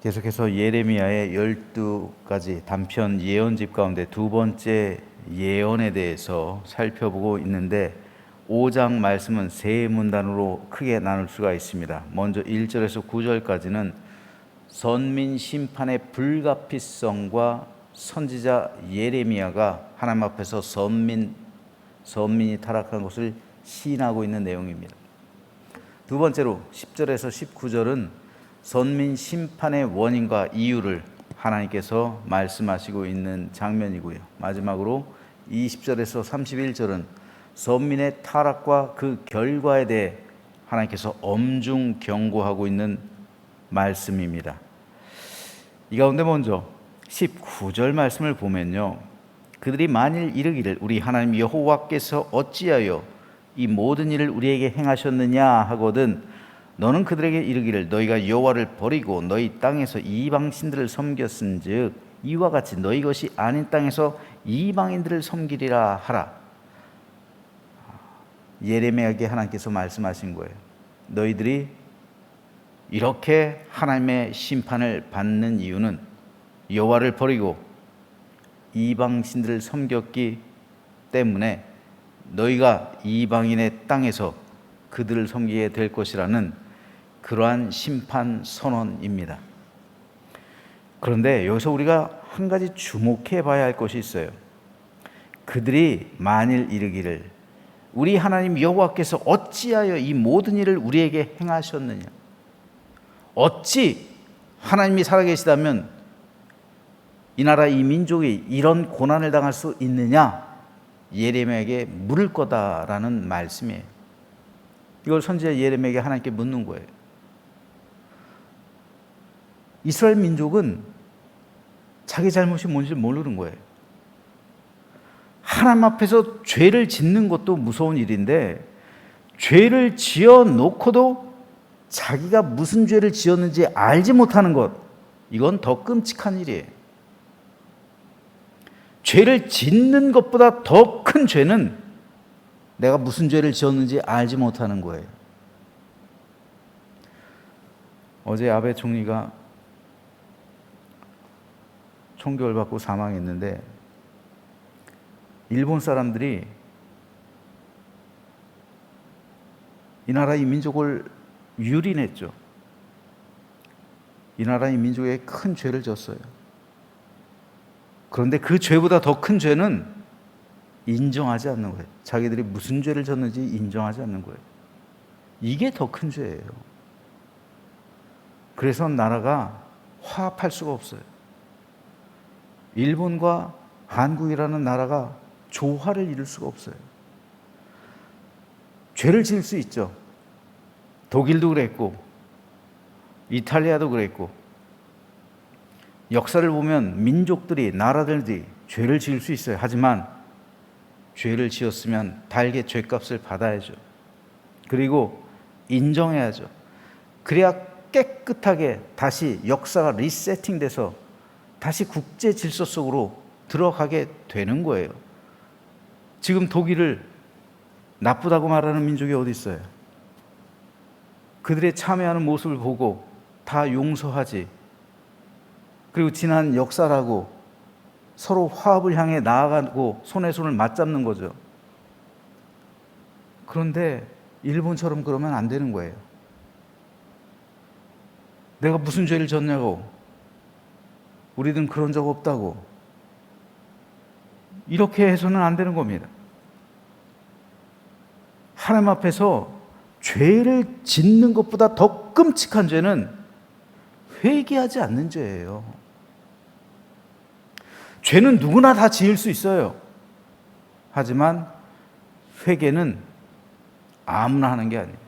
계속해서 예레미야의 12가지 단편 예언집 가운데 두 번째 예언에 대해서 살펴보고 있는데 5장 말씀은 세 문단으로 크게 나눌 수가 있습니다. 먼저 1절에서 9절까지는 선민 심판의 불가피성과 선지자 예레미야가 하나님 앞에서 선민이 타락한 것을 시인하고 있는 내용입니다. 두 번째로 10절에서 19절은 선민 심판의 원인과 이유를 하나님께서 말씀하시고 있는 장면이고요. 마지막으로 20절에서 31절은 선민의 타락과 그 결과에 대해 하나님께서 엄중 경고하고 있는 말씀입니다. 이 가운데 먼저 19절 말씀을 보면요, 그들이 만일 이르기를 우리 하나님 여호와께서 어찌하여 이 모든 일을 우리에게 행하셨느냐 하거든 너는 그들에게 이르기를 너희가 여호와를 버리고 너희 땅에서 이방신들을 섬겼은즉 이와 같이 너희 것이 아닌 땅에서 이방인들을 섬기리라 하라. 예레미야에게 하나님께서 말씀하신 거예요. 너희들이 이렇게 하나님의 심판을 받는 이유는 여호와를 버리고 이방신들을 섬겼기 때문에 너희가 이방인의 땅에서 그들을 섬기게 될 것이라는 그러한 심판 선언입니다. 그런데 여기서 우리가 한 가지 주목해 봐야 할 것이 있어요. 그들이 만일 이르기를 우리 하나님 여호와께서 어찌하여 이 모든 일을 우리에게 행하셨느냐, 어찌 하나님이 살아계시다면 이 나라 이 민족이 이런 고난을 당할 수 있느냐, 예레미야에게 물을 거다라는 말씀이에요. 이걸 선지자 예레미야에게 하나님께 묻는 거예요. 이스라엘 민족은 자기 잘못이 뭔지 모르는 거예요. 하나님 앞에서 죄를 짓는 것도 무서운 일인데 죄를 지어 놓고도 자기가 무슨 죄를 지었는지 알지 못하는 것, 이건 더 끔찍한 일이에요. 죄를 짓는 것보다 더 큰 죄는 내가 무슨 죄를 지었는지 알지 못하는 거예요. 어제 아베 총리가 총격을 받고 사망했는데 일본 사람들이 이 나라 이 민족을 유린했죠. 이 나라 이 민족에 큰 죄를 졌어요. 그런데 그 죄보다 더 큰 죄는 인정하지 않는 거예요. 자기들이 무슨 죄를 졌는지 인정하지 않는 거예요. 이게 더 큰 죄예요. 그래서 나라가 화합할 수가 없어요. 일본과 한국이라는 나라가 조화를 이룰 수가 없어요. 죄를 지을 수 있죠. 독일도 그랬고 이탈리아도 그랬고, 역사를 보면 민족들이, 나라들이 죄를 지을 수 있어요. 하지만 죄를 지었으면 달게 죄값을 받아야죠. 그리고 인정해야죠. 그래야 깨끗하게 다시 역사가 리세팅돼서 다시 국제 질서 속으로 들어가게 되는 거예요. 지금 독일을 나쁘다고 말하는 민족이 어디 있어요? 그들의 참여하는 모습을 보고 다 용서하지. 그리고 지난 역사라고 서로 화합을 향해 나아가고 손에 손을 맞잡는 거죠. 그런데 일본처럼 그러면 안 되는 거예요. 내가 무슨 죄를 졌냐고, 우리는 그런 적 없다고, 이렇게 해서는 안 되는 겁니다. 하나님 앞에서 죄를 짓는 것보다 더 끔찍한 죄는 회개하지 않는 죄예요. 죄는 누구나 다 지을 수 있어요. 하지만 회개는 아무나 하는 게 아니에요.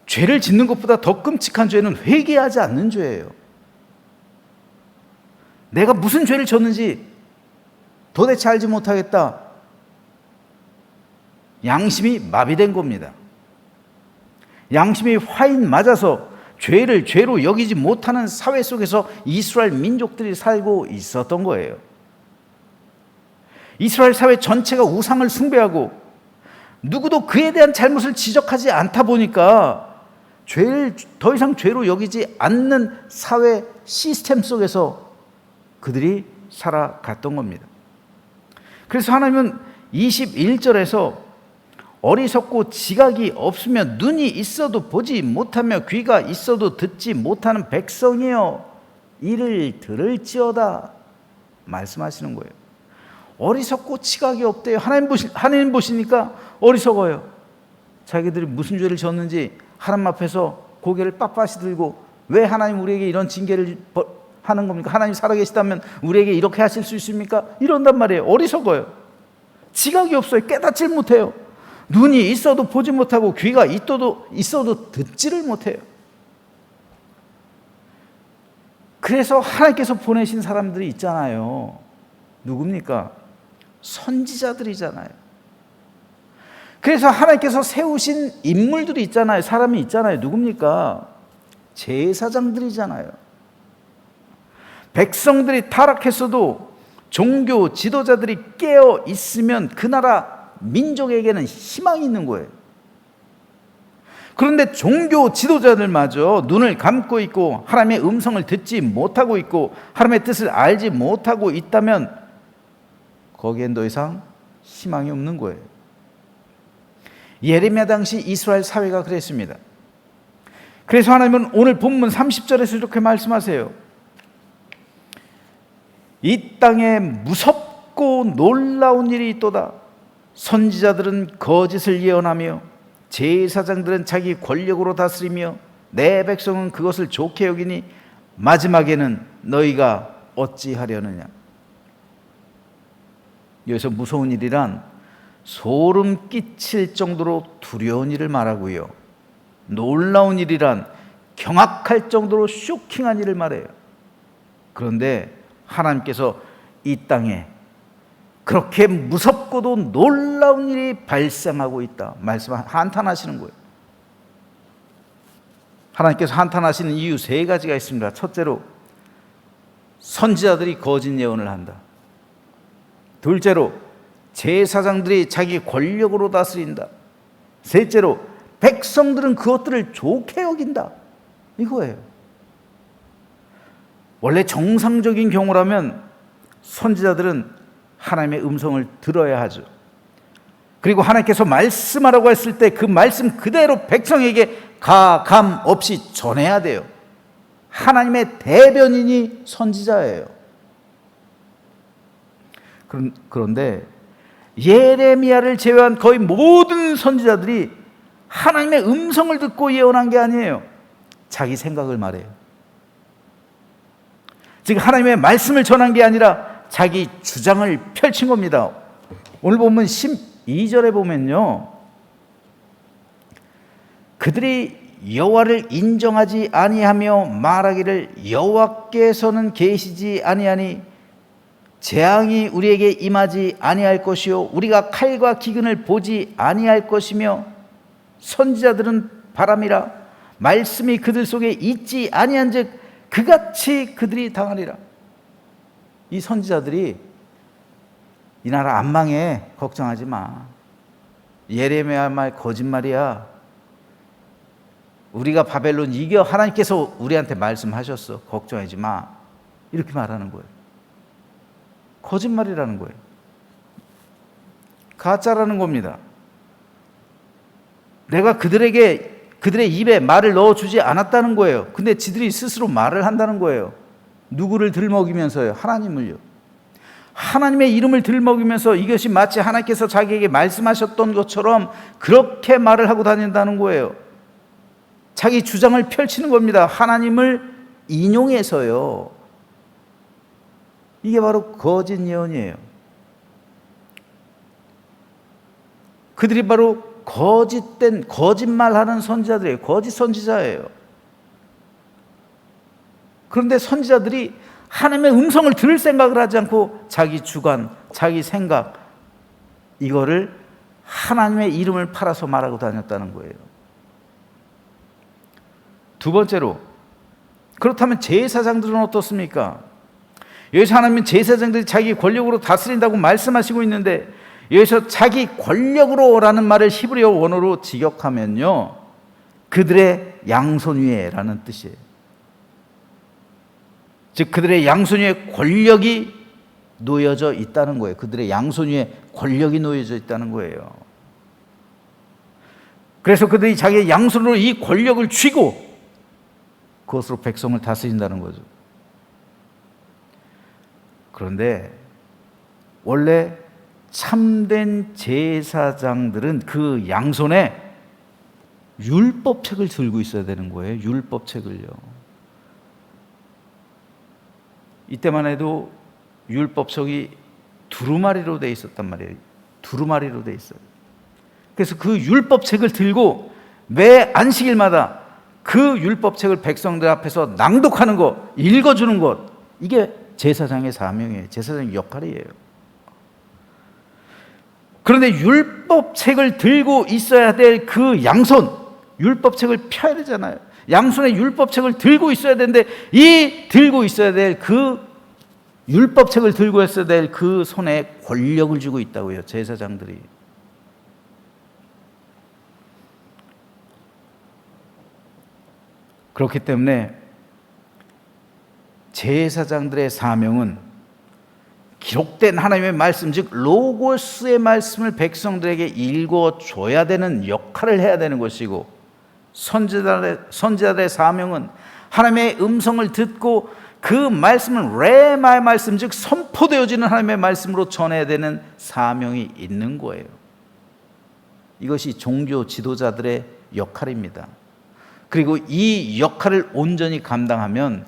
죄를 짓는 것보다 더 끔찍한 죄는 회개하지 않는 죄예요. 내가 무슨 죄를 졌는지 도대체 알지 못하겠다. 양심이 마비된 겁니다. 양심이 화인 맞아서 죄를 죄로 여기지 못하는 사회 속에서 이스라엘 민족들이 살고 있었던 거예요. 이스라엘 사회 전체가 우상을 숭배하고 누구도 그에 대한 잘못을 지적하지 않다 보니까 죄를 더 이상 죄로 여기지 않는 사회 시스템 속에서 그들이 살아갔던 겁니다. 그래서 하나님은 21절에서 어리석고 지각이 없으며 눈이 있어도 보지 못하며 귀가 있어도 듣지 못하는 백성이여 이를 들을지어다 말씀하시는 거예요. 어리석고 지각이 없대요. 하나님 보시니까 어리석어요. 자기들이 무슨 죄를 졌는지 하나님 앞에서 고개를 빳빳이 들고 왜 하나님 우리에게 이런 징계를 하는 겁니까? 하나님 살아계시다면 우리에게 이렇게 하실 수 있습니까? 이런단 말이에요. 어리석어요. 지각이 없어요. 깨닫질 못해요. 눈이 있어도 보지 못하고 귀가 있어도 듣지를 못해요. 그래서 하나님께서 보내신 사람들이 있잖아요. 누굽니까? 선지자들이잖아요. 그래서 하나님께서 세우신 인물들이 있잖아요. 사람이 있잖아요. 누굽니까? 제사장들이잖아요. 백성들이 타락했어도 종교 지도자들이 깨어 있으면 그 나라 민족에게는 희망이 있는 거예요. 그런데 종교 지도자들마저 눈을 감고 있고 하나님의 음성을 듣지 못하고 있고 하나님의 뜻을 알지 못하고 있다면 거기엔 더 이상 희망이 없는 거예요. 예레미야 당시 이스라엘 사회가 그랬습니다. 그래서 하나님은 오늘 본문 30절에서 이렇게 말씀하세요. 이 땅에 무섭고 놀라운 일이 있도다. 선지자들은 거짓을 예언하며 제사장들은 자기 권력으로 다스리며 내 백성은 그것을 좋게 여기니 마지막에는 너희가 어찌하려느냐. 여기서 무서운 일이란 소름 끼칠 정도로 두려운 일을 말하고요. 놀라운 일이란 경악할 정도로 쇼킹한 일을 말해요. 그런데 하나님께서 이 땅에 그렇게 무섭고도 놀라운 일이 발생하고 있다 한탄하시는 거예요. 하나님께서 한탄하시는 이유 세 가지가 있습니다. 첫째로 선지자들이 거짓 예언을 한다. 둘째로 제사장들이 자기 권력으로 다스린다. 셋째로 백성들은 그것들을 좋게 여긴다. 이거예요. 원래 정상적인 경우라면 선지자들은 하나님의 음성을 들어야 하죠. 그리고 하나님께서 말씀하라고 했을 때 그 말씀 그대로 백성에게 가감 없이 전해야 돼요. 하나님의 대변인이 선지자예요. 그런데 예레미야를 제외한 거의 모든 선지자들이 하나님의 음성을 듣고 예언한 게 아니에요. 자기 생각을 말해요. 즉 하나님의 말씀을 전한 게 아니라 자기 주장을 펼친 겁니다. 오늘 보면 12절에 보면요, 그들이 여호와를 인정하지 아니하며 말하기를 여호와께서는 계시지 아니하니 재앙이 우리에게 임하지 아니할 것이요 우리가 칼과 기근을 보지 아니할 것이며 선지자들은 바람이라 말씀이 그들 속에 있지 아니한즉 그같이 그들이 당하리라. 이 선지자들이 이 나라 안 망해 걱정하지 마. 예레미야 말 거짓말이야. 우리가 바벨론 이겨. 하나님께서 우리한테 말씀하셨어. 걱정하지 마. 이렇게 말하는 거예요. 거짓말이라는 거예요. 가짜라는 겁니다. 내가 그들의 입에 말을 넣어주지 않았다는 거예요. 근데 지들이 스스로 말을 한다는 거예요. 누구를 들먹이면서요? 하나님을요. 하나님의 이름을 들먹이면서 이것이 마치 하나님께서 자기에게 말씀하셨던 것처럼 그렇게 말을 하고 다닌다는 거예요. 자기 주장을 펼치는 겁니다. 하나님을 인용해서요. 이게 바로 거짓 예언이에요. 그들이 바로 거짓된 거짓말하는 선지자들이에요. 거짓 선지자예요. 그런데 선지자들이 하나님의 음성을 들을 생각을 하지 않고 자기 주관, 자기 생각 이거를 하나님의 이름을 팔아서 말하고 다녔다는 거예요. 두 번째로 그렇다면 제사장들은 어떻습니까? 여기서 하나님은 제사장들이 자기 권력으로 다스린다고 말씀하시고 있는데 여기서 자기 권력으로라는 말을 히브리어 원어로 직역하면요 그들의 양손 위에라는 뜻이에요. 즉 그들의 양손 위에 권력이 놓여져 있다는 거예요. 그들의 양손 위에 권력이 놓여져 있다는 거예요. 그래서 그들이 자기의 양손으로 이 권력을 쥐고 그것으로 백성을 다스린다는 거죠. 그런데 원래 참된 제사장들은 그 양손에 율법책을 들고 있어야 되는 거예요. 율법책을요. 이때만 해도 율법책이 두루마리로 돼 있었단 말이에요. 두루마리로 돼 있어요. 그래서 그 율법책을 들고 매 안식일마다 그 율법책을 백성들 앞에서 낭독하는 것, 읽어주는 것, 이게 제사장의 사명이에요. 제사장의 역할이에요. 그런데 율법책을 들고 있어야 될 그 양손, 율법책을 펴야 되잖아요. 양손에 율법책을 들고 있어야 되는데 이 들고 있어야 될 그 율법책을 들고 있어야 될 그 손에 권력을 쥐고 있다고요. 제사장들이. 그렇기 때문에 제사장들의 사명은 기록된 하나님의 말씀, 즉 로고스의 말씀을 백성들에게 읽어줘야 되는 역할을 해야 되는 것이고, 선지자들의 사명은 하나님의 음성을 듣고 그 말씀은 레마의 말씀, 즉 선포되어지는 하나님의 말씀으로 전해야 되는 사명이 있는 거예요. 이것이 종교 지도자들의 역할입니다. 그리고 이 역할을 온전히 감당하면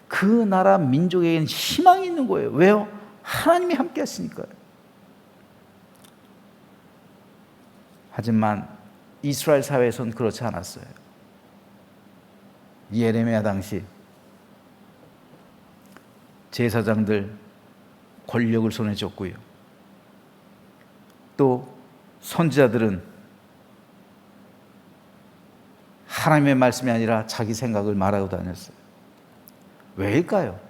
그 나라 민족에게는 희망이 있는 거예요. 왜요? 하나님이 함께 하시니까요. 하지만 이스라엘 사회에서는 그렇지 않았어요. 예레미야 당시 제사장들 권력을 손에 쥐었고요. 또 선지자들은 하나님의 말씀이 아니라 자기 생각을 말하고 다녔어요. 왜일까요?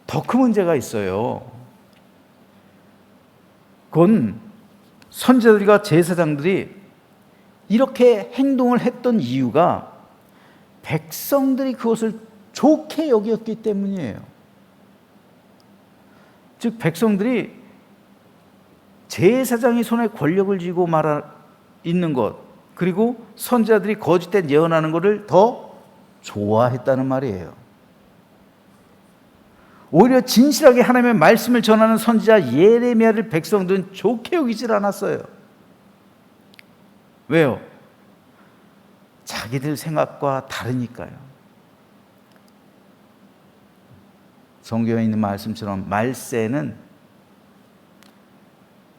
더 큰 문제가 있어요. 그건 선지자들과 제사장들이 이렇게 행동을 했던 이유가 백성들이 그것을 좋게 여겼기 때문이에요. 즉 백성들이 제사장이 손에 권력을 쥐고 있는 것, 그리고 선지자들이 거짓된 예언하는 것을 더 좋아했다는 말이에요. 오히려 진실하게 하나님의 말씀을 전하는 선지자 예레미야를 백성들은 좋게 여기질 않았어요. 왜요? 자기들 생각과 다르니까요. 성경에 있는 말씀처럼 말세는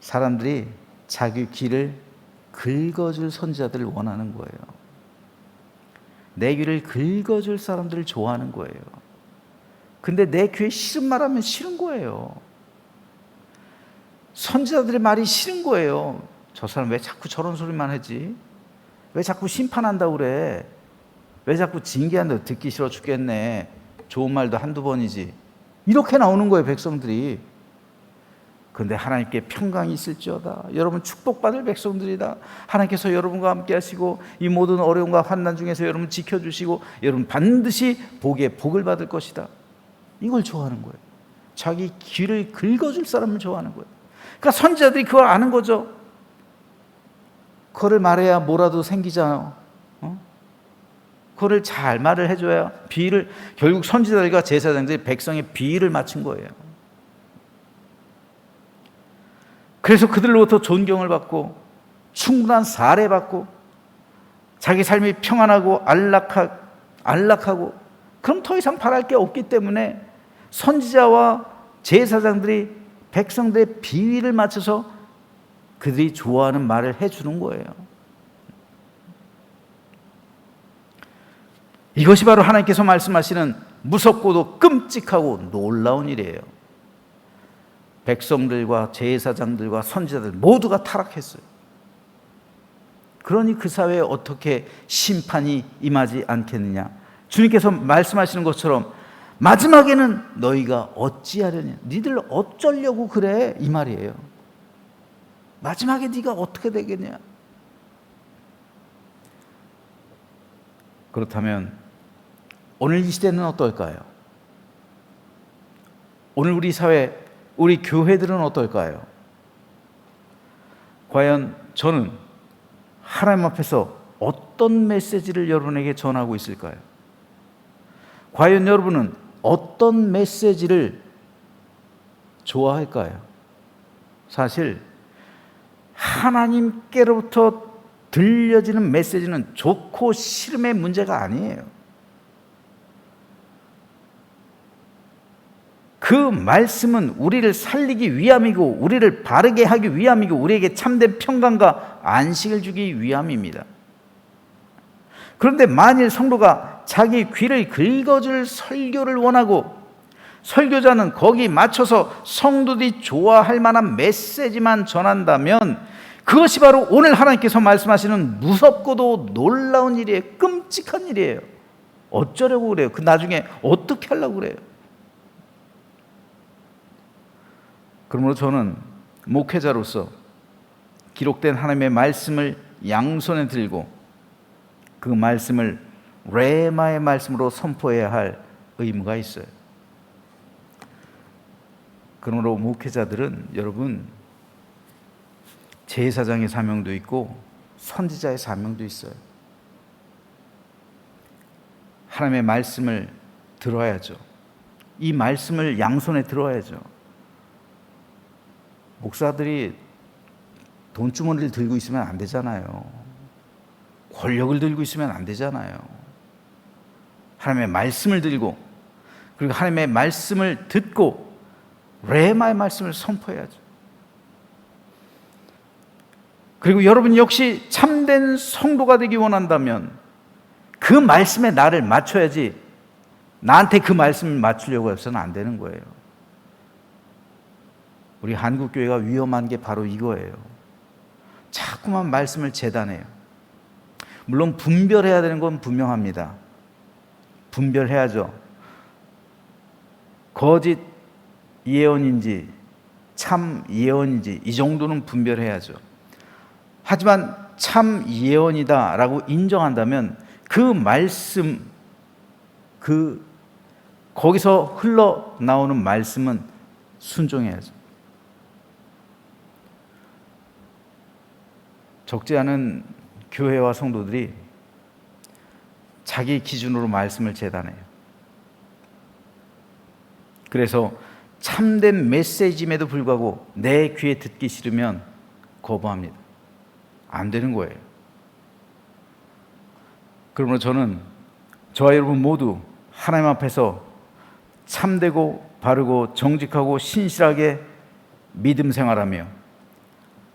사람들이 자기 귀를 긁어줄 선지자들을 원하는 거예요. 내 귀를 긁어줄 사람들을 좋아하는 거예요. 근데 내 귀에 싫은 말하면 싫은 거예요. 선지자들의 말이 싫은 거예요. 저 사람 왜 자꾸 저런 소리만 하지? 왜 자꾸 심판한다고 그래? 왜 자꾸 징계한다고? 듣기 싫어 죽겠네. 좋은 말도 한두 번이지. 이렇게 나오는 거예요, 백성들이. 그런데 하나님께 평강이 있을지어다. 여러분 축복받을 백성들이다. 하나님께서 여러분과 함께 하시고 이 모든 어려움과 환난 중에서 여러분 지켜주시고 여러분 반드시 복에 복을 받을 것이다. 이걸 좋아하는 거예요. 자기 귀를 긁어줄 사람을 좋아하는 거예요. 그러니까 선지자들이 그걸 아는 거죠. 그거를 말해야 뭐라도 생기잖아요. 그거를 잘 말을 해줘야 비위를, 결국 선지자들과 제사장들이 백성의 비위를 맞춘 거예요. 그래서 그들로부터 존경을 받고 충분한 사례받고 자기 삶이 평안하고 안락하고 그럼 더 이상 바랄 게 없기 때문에 선지자와 제사장들이 백성들의 비위를 맞춰서 그들이 좋아하는 말을 해주는 거예요. 이것이 바로 하나님께서 말씀하시는 무섭고도 끔찍하고 놀라운 일이에요. 백성들과 제사장들과 선지자들 모두가 타락했어요. 그러니 그 사회에 어떻게 심판이 임하지 않겠느냐. 주님께서 말씀하시는 것처럼 마지막에는 너희가 어찌하려냐, 니들 어쩌려고 그래, 이 말이에요. 마지막에 네가 어떻게 되겠냐. 그렇다면 오늘 이 시대는 어떨까요? 오늘 우리 사회, 우리 교회들은 어떨까요? 과연 저는 하나님 앞에서 어떤 메시지를 여러분에게 전하고 있을까요? 과연 여러분은 어떤 메시지를 좋아할까요? 사실 하나님께로부터 들려지는 메시지는 좋고 싫음의 문제가 아니에요. 그 말씀은 우리를 살리기 위함이고, 우리를 바르게 하기 위함이고, 우리에게 참된 평강과 안식을 주기 위함입니다. 그런데 만일 성도가 자기 귀를 긁어줄 설교를 원하고, 설교자는 거기 맞춰서 성도들이 좋아할 만한 메시지만 전한다면, 그것이 바로 오늘 하나님께서 말씀하시는 무섭고도 놀라운 일이에요. 끔찍한 일이에요. 어쩌려고 그래요? 그 나중에 어떻게 하려고 그래요? 그러므로 저는 목회자로서 기록된 하나님의 말씀을 양손에 들고 그 말씀을 레마의 말씀으로 선포해야 할 의무가 있어요. 그러므로 목회자들은 여러분, 제사장의 사명도 있고 선지자의 사명도 있어요. 하나님의 말씀을 들어야죠. 이 말씀을 양손에 들어야죠. 목사들이 돈주머니를 들고 있으면 안 되잖아요. 권력을 들고 있으면 안 되잖아요. 하나님의 말씀을 들고, 그리고 하나님의 말씀을 듣고 레마의 말씀을 선포해야죠. 그리고 여러분 역시 참된 성도가 되기 원한다면 그 말씀에 나를 맞춰야지, 나한테 그 말씀을 맞추려고 해서는 안 되는 거예요. 우리 한국교회가 위험한 게 바로 이거예요. 자꾸만 말씀을 재단해요. 물론 분별해야 되는 건 분명합니다. 분별해야죠. 거짓 예언인지 참 예언인지 이 정도는 분별해야죠. 하지만 참 예언이다라고 인정한다면 그 말씀, 거기서 흘러나오는 말씀은 순종해야죠. 적지 않은 교회와 성도들이 자기 기준으로 말씀을 재단해요. 그래서 참된 메시지임에도 불구하고 내 귀에 듣기 싫으면 거부합니다. 안 되는 거예요. 그러므로 저는 저와 여러분 모두 하나님 앞에서 참되고 바르고 정직하고 신실하게 믿음 생활하며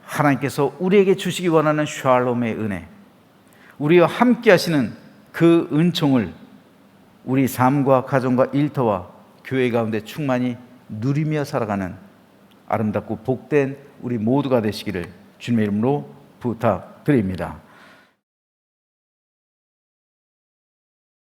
하나님께서 우리에게 주시기 원하는 샬롬의 은혜, 우리와 함께 하시는 그 은총을 우리 삶과 가정과 일터와 교회 가운데 충만히 누리며 살아가는 아름답고 복된 우리 모두가 되시기를 주님의 이름으로 부탁드립니다.